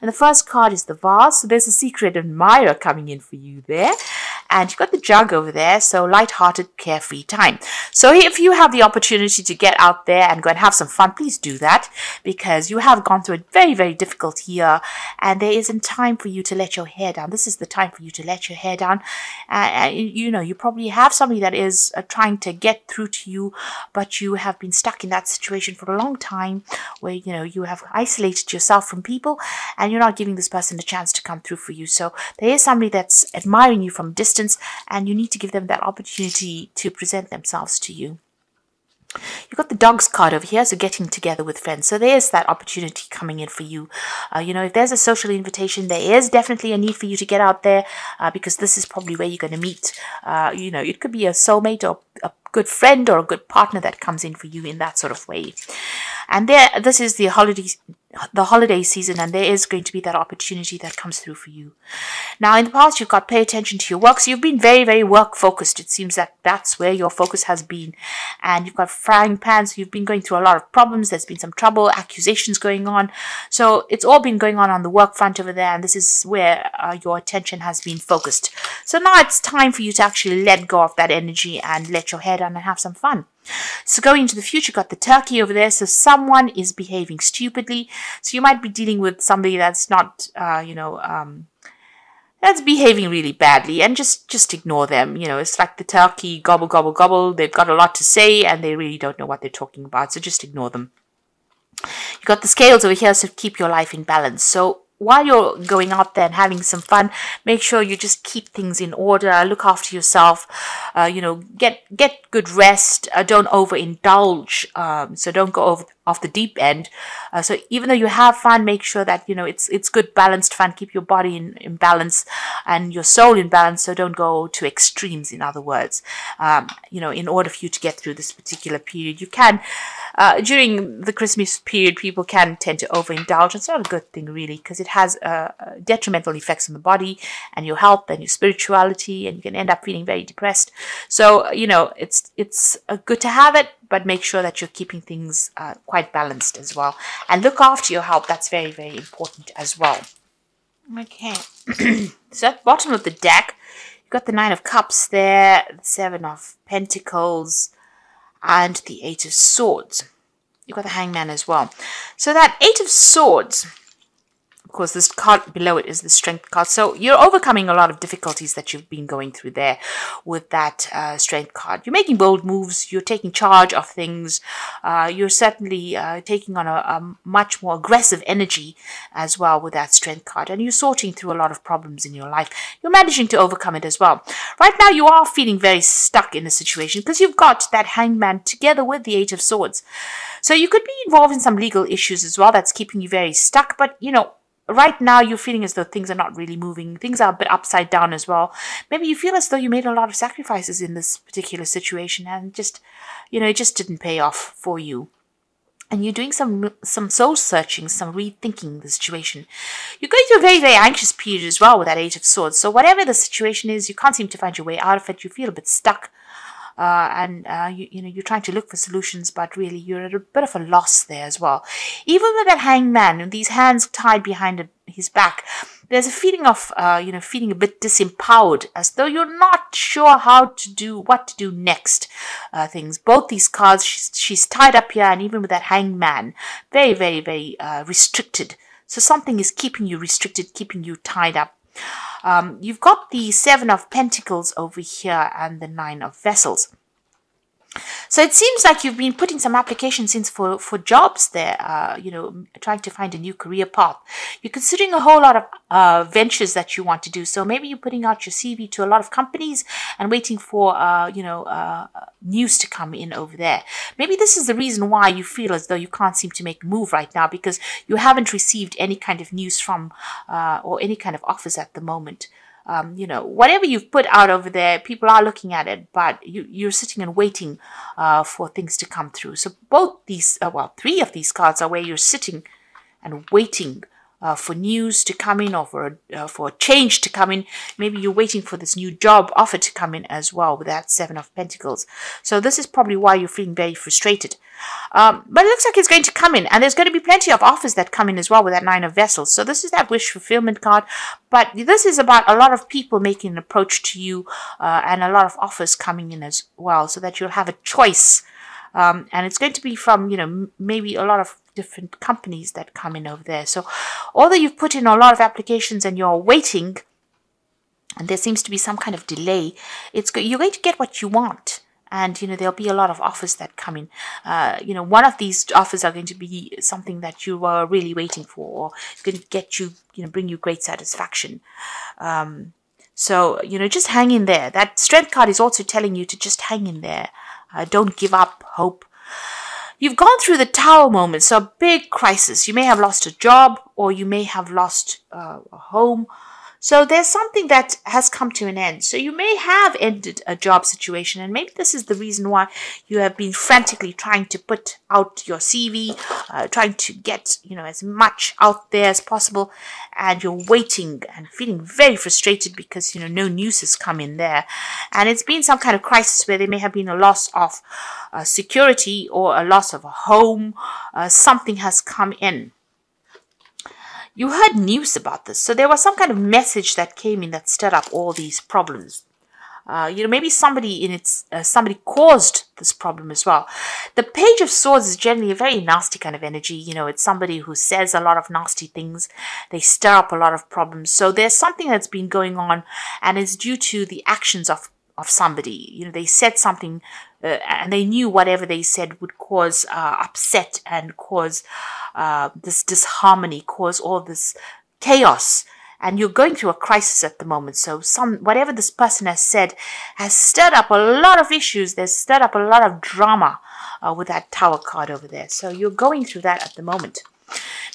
And the first card is the vase. So there's a secret admirer coming in for you there. And you've got the jug over there, so light-hearted, carefree time. So if you have the opportunity to get out there and go and have some fun, please do that, because you have gone through a very, very difficult year, and there isn't time for you to let your hair down. This is the time for you to let your hair down. You know, you probably have somebody that is trying to get through to you, but you have been stuck in that situation for a long time where, you know, you have isolated yourself from people and you're not giving this person a chance to come through for you. So there is somebody that's admiring you from distance, and you need to give them that opportunity to present themselves to you. You've got the dogs card over here, so getting together with friends. So there's that opportunity coming in for you. You know, if there's a social invitation, there is definitely a need for you to get out there, because this is probably where you're going to meet. You know, it could be a soulmate or a good friend or a good partner that comes in for you in that sort of way. And this is the holiday season, and there is going to be that opportunity that comes through for you. Now, in the past, you've got pay attention to your work. So you've been very, very work focused. It seems that that's where your focus has been. And you've got frying pans. You've been going through a lot of problems. There's been some trouble, accusations going on. So it's all been going on the work front over there. And this is where your attention has been focused. So now it's time for you to actually let go of that energy and let your hair down and have some fun. So going into the future, got the turkey over there. So someone is behaving stupidly. So you might be dealing with somebody that's not, that's behaving really badly, and just ignore them. You know, it's like the turkey, gobble, gobble, gobble. They've got a lot to say and they really don't know what they're talking about. So just ignore them. You got the scales over here, so keep your life in balance. So while you're going out there and having some fun, make sure you just keep things in order, look after yourself, you know, get good rest, don't overindulge, so don't go off the deep end. So even though you have fun, make sure that, you know, it's good balanced fun. Keep your body in balance and your soul in balance, so don't go to extremes, in other words. You know, in order for you to get through this particular period, you can, during the Christmas period, people can tend to overindulge. It's not a good thing, really, because it has detrimental effects on the body and your health and your spirituality, and you can end up feeling very depressed. So, you know, it's good to have it, but make sure that you're keeping things quite balanced as well. And look after your health. That's very, very important as well. Okay. So at the bottom of the deck, you've got the Nine of Cups there, the Seven of Pentacles, and the Eight of Swords. You've got the Hangman as well. So that Eight of Swords, of course, this card below it is the Strength card. So you're overcoming a lot of difficulties that you've been going through there with that Strength card. You're making bold moves. You're taking charge of things. You're certainly taking on a much more aggressive energy as well with that Strength card. And you're sorting through a lot of problems in your life. You're managing to overcome it as well. Right now, you are feeling very stuck in a situation because you've got that Hangman together with the Eight of Swords. So you could be involved in some legal issues as well that's keeping you very stuck. But, you know, right now, you're feeling as though things are not really moving. Things are a bit upside down as well. Maybe you feel as though you made a lot of sacrifices in this particular situation and just, you know, it just didn't pay off for you. And you're doing some soul searching, some rethinking the situation. You're going through a very, very anxious period as well with that Eight of Swords. So whatever the situation is, you can't seem to find your way out of it. You feel a bit stuck. You know, you're trying to look for solutions, but really you're at a bit of a loss there as well. Even with that Hangman and these hands tied behind his back, there's a feeling of, you know, feeling a bit disempowered, as though you're not sure what to do next. Things. Both these cards, she's tied up here, and even with that Hangman, very, very, very restricted. So something is keeping you restricted, keeping you tied up. You've got the Seven of Pentacles over here and the Nine of Vessels. So it seems like you've been putting some applications in for jobs there, you know, trying to find a new career path. You're considering a whole lot of ventures that you want to do. So maybe you're putting out your CV to a lot of companies and waiting for, news to come in over there. Maybe this is the reason why you feel as though you can't seem to make a move right now, because you haven't received any kind of news from or any kind of offers at the moment. You know, whatever you've put out over there, people are looking at it, but you're sitting and waiting for things to come through. So both these, three of these cards are where you're sitting and waiting for news to come in, or for a change to come in. Maybe you're waiting for this new job offer to come in as well with that Seven of Pentacles. So this is probably why you're feeling very frustrated. But it looks like it's going to come in, and there's going to be plenty of offers that come in as well with that Nine of Vessels. So this is that wish fulfillment card, but this is about a lot of people making an approach to you, and a lot of offers coming in as well, so that you'll have a choice. And it's going to be from, maybe a lot of different companies that come in over there. So although you've put in a lot of applications and you're waiting, and there seems to be some kind of delay, you're going to get what you want. And, there'll be a lot of offers that come in. One of these offers are going to be something that you were really waiting for, or it's going to get you, bring you great satisfaction. So, just hang in there. That Strength card is also telling you to just hang in there. Don't give up hope. You've gone through the Tower moment, so a big crisis. You may have lost a job, or you may have lost a home. So there's something that has come to an end. So you may have ended a job situation, and maybe this is the reason why you have been frantically trying to put out your CV, trying to get, as much out there as possible, and you're waiting and feeling very frustrated because, no news has come in there. And it's been some kind of crisis where there may have been a loss of security or a loss of a home. Something has come in. You heard news about this, so there was some kind of message that came in that stirred up all these problems. Maybe somebody caused this problem as well. The Page of Swords is generally a very nasty kind of energy. It's somebody who says a lot of nasty things. They stir up a lot of problems. So there's something that's been going on, and it's due to the actions of somebody. They said something, and they knew whatever they said would cause upset and cause this disharmony, cause all this chaos. And you're going through a crisis at the moment. So whatever this person has said has stirred up a lot of issues. There's stirred up a lot of drama with that Tower card over there. So you're going through that at the moment.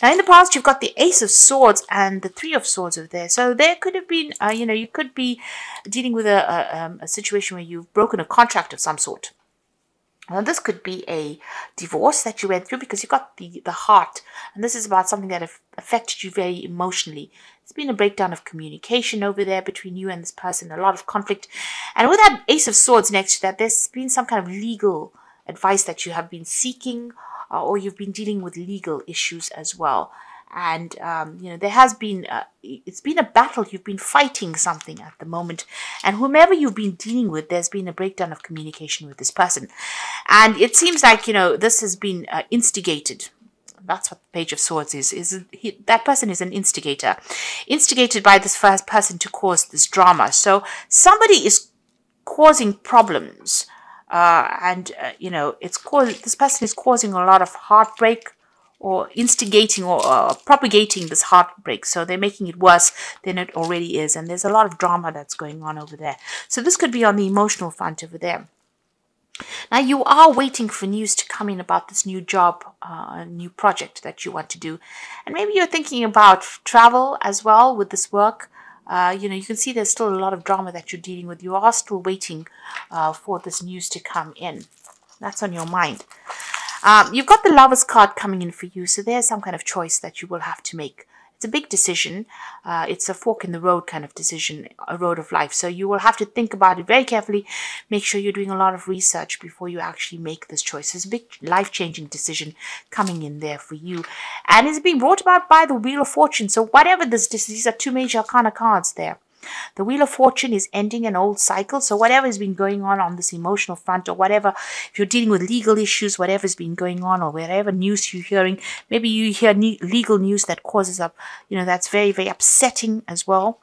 Now, in the past, you've got the Ace of Swords and the Three of Swords over there. So there could have been, you could be dealing with a situation where you've broken a contract of some sort. Now, this could be a divorce that you went through, because you've got the heart. And this is about something that affected you very emotionally. It's been a breakdown of communication over there between you and this person, a lot of conflict. And with that Ace of Swords next to that, there's been some kind of legal advice that you have been seeking, or you've been dealing with legal issues as well. And, there has been, it's been a battle. You've been fighting something at the moment. And whomever you've been dealing with, there's been a breakdown of communication with this person. And it seems like, this has been instigated. That's what the Page of Swords is. That person is an instigator. Instigated by this first person to cause this drama. So somebody is causing problems. This person is causing a lot of heartbreak, or instigating or propagating this heartbreak. So they're making it worse than it already is. And there's a lot of drama that's going on over there. So this could be on the emotional front over there. Now, you are waiting for news to come in about this new job, new project that you want to do. And maybe you're thinking about travel as well with this work. You can see there's still a lot of drama that you're dealing with. You are still waiting for this news to come in. That's on your mind. You've got the Lovers card coming in for you, so there's some kind of choice that you will have to make. It's a big decision. It's a fork in the road kind of decision, a road of life. So you will have to think about it very carefully. Make sure you're doing a lot of research before you actually make this choice. It's a big life-changing decision coming in there for you. And it's being brought about by the Wheel of Fortune. So whatever these are two major arcana cards there. The Wheel of Fortune is ending an old cycle. So whatever has been going on this emotional front, or whatever, if you're dealing with legal issues, whatever's been going on, or whatever news you're hearing, maybe you hear legal news that causes up, that's very, very upsetting as well.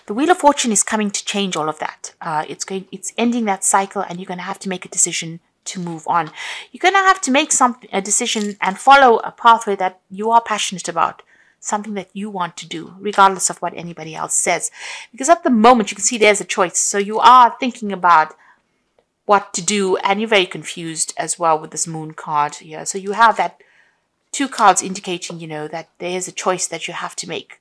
The Wheel of Fortune is coming to change all of that. It's ending that cycle, and you're going to have to make a decision to move on. You're going to have to make a decision and follow a pathway that you are passionate about. Something that you want to do, regardless of what anybody else says. Because at the moment, you can see there's a choice. So you are thinking about what to do, and you're very confused as well with this Moon card here. So you have that two cards indicating, that there is a choice that you have to make.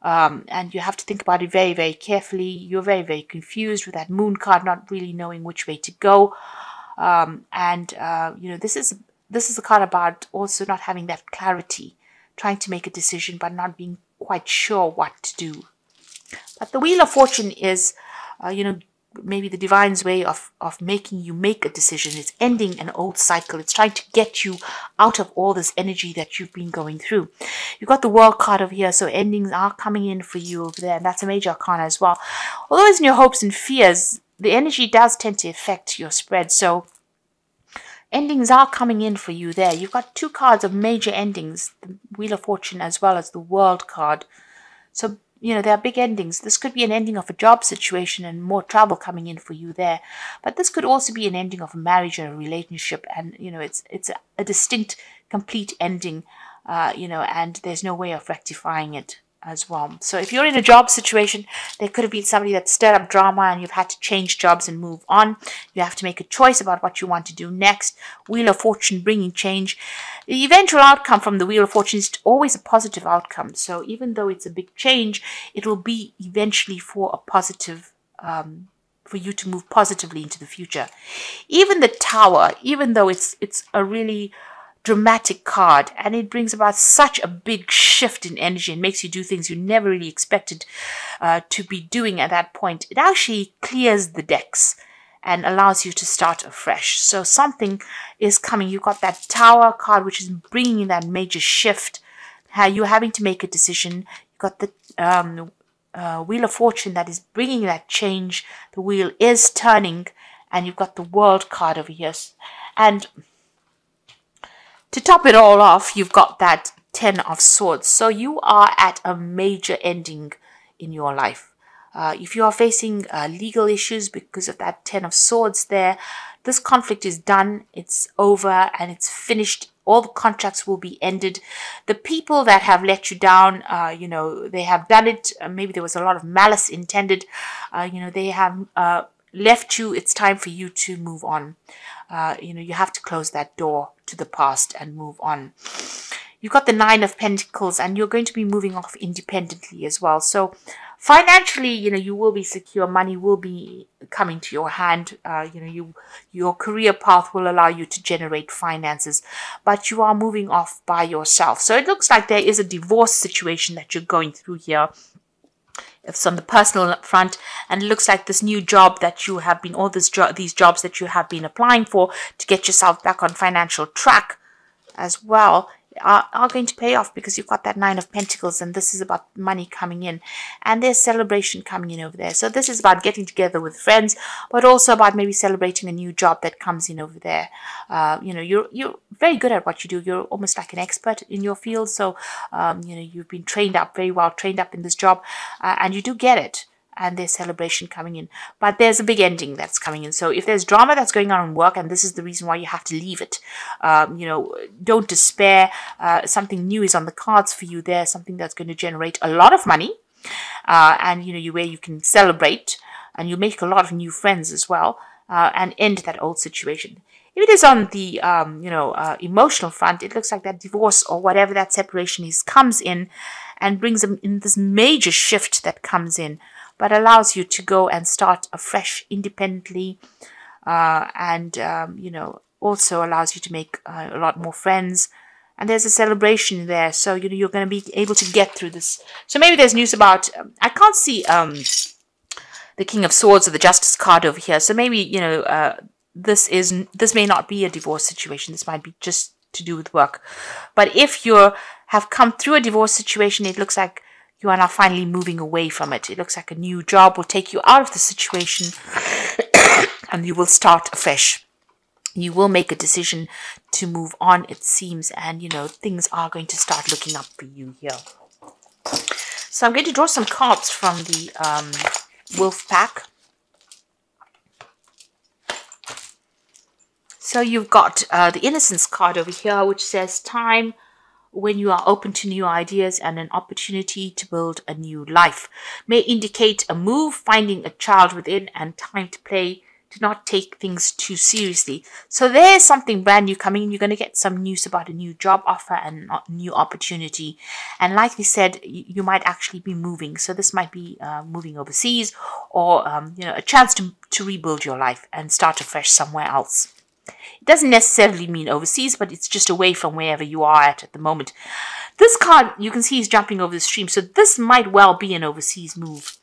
And you have to think about it very, very carefully. You're very, very confused with that Moon card, not really knowing which way to go. This is a card about also not having that clarity trying to make a decision but not being quite sure what to do. But the Wheel of Fortune is, maybe the divine's way of making you make a decision. It's ending an old cycle. It's trying to get you out of all this energy that you've been going through. You've got the World card over here, so endings are coming in for you over there, and that's a major arcana as well. Although it's in your hopes and fears, the energy does tend to affect your spread, so endings are coming in for you there. You've got 2 cards of major endings, the Wheel of Fortune as well as the World card. So, there are big endings. This could be an ending of a job situation and more travel coming in for you there. But this could also be an ending of a marriage or a relationship. And, it's a distinct, complete ending, and there's no way of rectifying it as well. So if you're in a job situation, there could have been somebody that stirred up drama and you've had to change jobs and move on. You have to make a choice about what you want to do next. Wheel of Fortune bringing change. The eventual outcome from the Wheel of Fortune is always a positive outcome. So even though it's a big change, it will be eventually for a positive, for you to move positively into the future. Even the Tower, even though it's a really dramatic card, and it brings about such a big shift in energy and makes you do things you never really expected to be doing at that point, it actually clears the decks and allows you to start afresh. So something is coming. You've got that Tower card, which is bringing in that major shift. You're having to make a decision. You've got the Wheel of Fortune that is bringing that change. The wheel is turning, and you've got the World card over here. And to top it all off, you've got that 10 of Swords. So you are at a major ending in your life. If you are facing legal issues because of that 10 of Swords there, this conflict is done, it's over, and it's finished. All the contracts will be ended. The people that have let you down, they have done it. Maybe there was a lot of malice intended. They have left you. It's time for you to move on. You have to close that door to the past and move on. You've got the 9 of Pentacles, and you're going to be moving off independently as well. So financially, you will be secure. Money will be coming to your hand. Your career path will allow you to generate finances, but you are moving off by yourself. So it looks like there is a divorce situation that you're going through here. It's on the personal front, and it looks like this new job that you have been, these jobs that you have been applying for to get yourself back on financial track as well are going to pay off, because you've got that 9 of Pentacles, and this is about money coming in, and there's celebration coming in over there. So this is about getting together with friends, but also about maybe celebrating a new job that comes in over there. You're very good at what you do. You're almost like an expert in your field. So you've been trained up, very well trained up in this job, and you do get it. And there's celebration coming in. But there's a big ending that's coming in. So if there's drama that's going on in work, and this is the reason why you have to leave it, don't despair. Something new is on the cards for you there, something that's going to generate a lot of money, and where you can celebrate, and you make a lot of new friends as well, and end that old situation. If it is on the emotional front, it looks like that divorce or whatever that separation is comes in and brings them in this major shift that comes in, but allows you to go and start afresh independently, and also allows you to make a lot more friends. And there's a celebration there, so you're going to be able to get through this. So maybe there's news about I can't see the King of Swords or the Justice card over here. So maybe this may not be a divorce situation. This might be just to do with work. But if you have come through a divorce situation, it looks like you are now finally moving away from it. It looks like a new job will take you out of the situation and you will start afresh. You will make a decision to move on, it seems, and things are going to start looking up for you here. So I'm going to draw some cards from the Wolf Pack. So you've got the Innocence card over here, which says time when you are open to new ideas and an opportunity to build a new life. May indicate a move, finding a child within, and time to play, to not take things too seriously. So there's something brand new coming. You're going to get some news about a new job offer and a new opportunity. And like we said, you might actually be moving. So this might be moving overseas, or a chance to rebuild your life and start afresh somewhere else. It doesn't necessarily mean overseas, but it's just away from wherever you are at the moment. This card, you can see, is jumping over the stream. So this might well be an overseas move.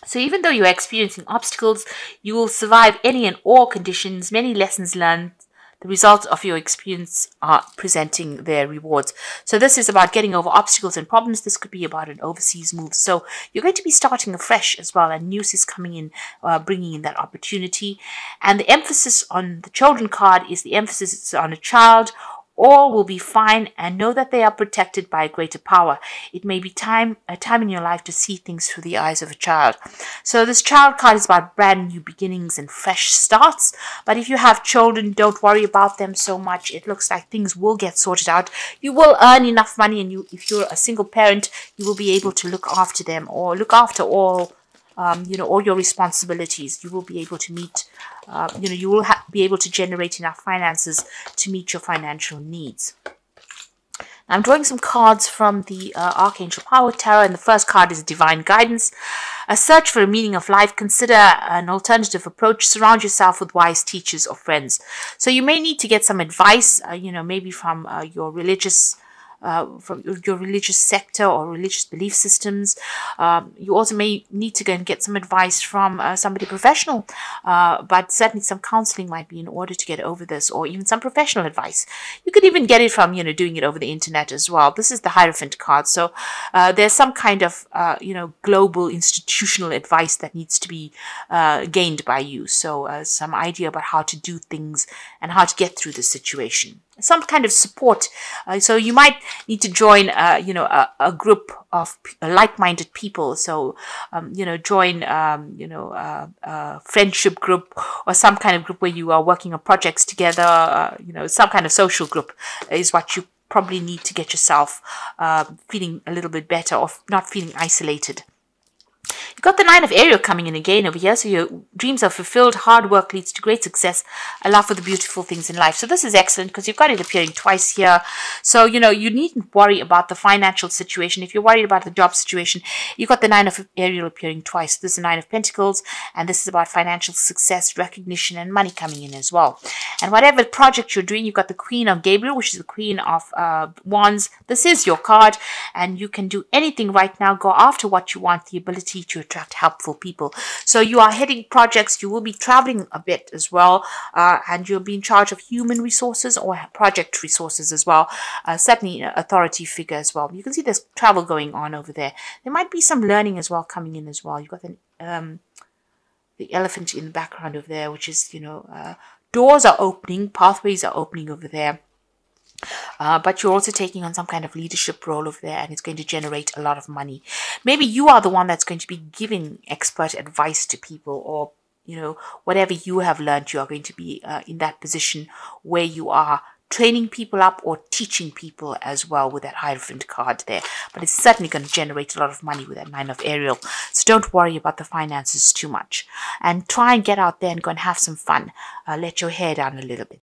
So even though you're experiencing obstacles, you will survive any and all conditions, many lessons learned. The results of your experience are presenting their rewards. So this is about getting over obstacles and problems. This could be about an overseas move. So you're going to be starting afresh as well. And news is coming in, bringing in that opportunity. And the emphasis on the children card is the emphasis on a child. All will be fine, and know that they are protected by a greater power. It may be a time in your life to see things through the eyes of a child. So this child card is about brand new beginnings and fresh starts. But if you have children, don't worry about them so much. It looks like things will get sorted out. You will earn enough money, and if you're a single parent, you will be able to look after them or look after all all your responsibilities. You will be able to meet, you will be able to generate enough finances to meet your financial needs. I'm drawing some cards from the Archangel Power Tarot, and the first card is Divine Guidance. A search for a meaning of life. Consider an alternative approach. Surround yourself with wise teachers or friends. So you may need to get some advice, maybe from your religious sector or religious belief systems. You also may need to go and get some advice from somebody professional, but certainly some counseling might be in order to get over this, or even some professional advice. You could even get it from, doing it over the internet as well. This is the Hierophant card. So there's some kind of, global institutional advice that needs to be gained by you. So some idea about how to do things and how to get through the situation. Some kind of support. So you might need to join, a group of like-minded people. So, join, a friendship group or some kind of group where you are working on projects together. Some kind of social group is what you probably need to get yourself feeling a little bit better or not feeling isolated. You've got the Nine of Aries coming in again over here. So your dreams are fulfilled. Hard work leads to great success. A love for the beautiful things in life. So this is excellent because you've got it appearing twice here. So, you needn't worry about the financial situation. If you're worried about the job situation, you've got the Nine of Aries appearing twice. This is the Nine of Pentacles, and this is about financial success, recognition, and money coming in as well. And whatever project you're doing, you've got the Queen of Gabriel, which is the Queen of Wands. This is your card, and you can do anything right now. Go after what you want, the ability to attract helpful people. So you are heading projects. You will be traveling a bit as well, and you'll be in charge of human resources or project resources as well. Certainly an authority figure as well. You can see there's travel going on over there. There might be some learning as well coming in as well. You've got the elephant in the background over there, which is, doors are opening, pathways are opening over there. But you're also taking on some kind of leadership role over there, and it's going to generate a lot of money. Maybe you are the one that's going to be giving expert advice to people, or, whatever you have learned, you are going to be in that position where you are training people up or teaching people as well with that Hierophant card there. But it's certainly going to generate a lot of money with that Nine of Aries. So don't worry about the finances too much. And try and get out there and go and have some fun. Let your hair down a little bit.